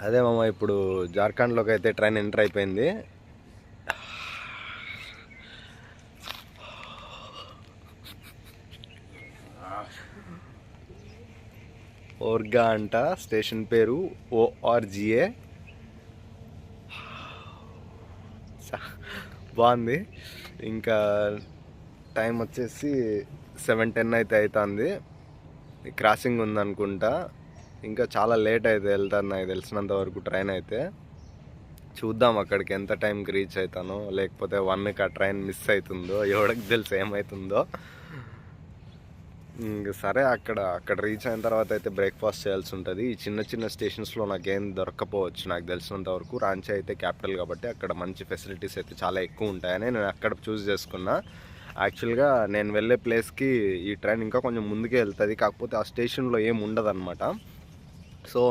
అదే మామ, ఇప్పుడు జార్ఖండ్లోకి అయితే ట్రైన్ ఎంటర్ అయిపోయింది. ఓర్గా అంట స్టేషన్ పేరు, ORGA. బాగుంది. ఇంకా టైం వచ్చేసి 7:10 అయితే అవుతుంది. క్రాసింగ్ ఉందనుకుంటా. ఇంకా చాలా లేట్ అయితే వెళ్తాను నాకు తెలిసినంత వరకు ట్రైన్ అయితే. చూద్దాం అక్కడికి ఎంత టైంకి రీచ్ అవుతానో, లేకపోతే 1కి ఆ ట్రైన్ మిస్ అవుతుందో, ఎవరికి తెలుసు ఏమవుతుందో. ఇంక సరే, అక్కడ రీచ్ అయిన తర్వాత అయితే బ్రేక్ఫాస్ట్ చేయాల్సి ఉంటుంది. ఈ చిన్న చిన్న స్టేషన్స్లో నాకేం దొరక్కపోవచ్చు నాకు తెలిసినంత వరకు. రాంచీ అయితే క్యాపిటల్ కాబట్టి అక్కడ మంచి ఫెసిలిటీస్ అయితే చాలా ఎక్కువ ఉంటాయని నేను అక్కడ చూస్ చేసుకున్నా. యాక్చువల్గా నేను వెళ్ళే ప్లేస్కి ఈ ట్రైన్ ఇంకా కొంచెం ముందుకే వెళ్తుంది, కాకపోతే ఆ స్టేషన్లో ఏం ఉండదు అనమాట. సో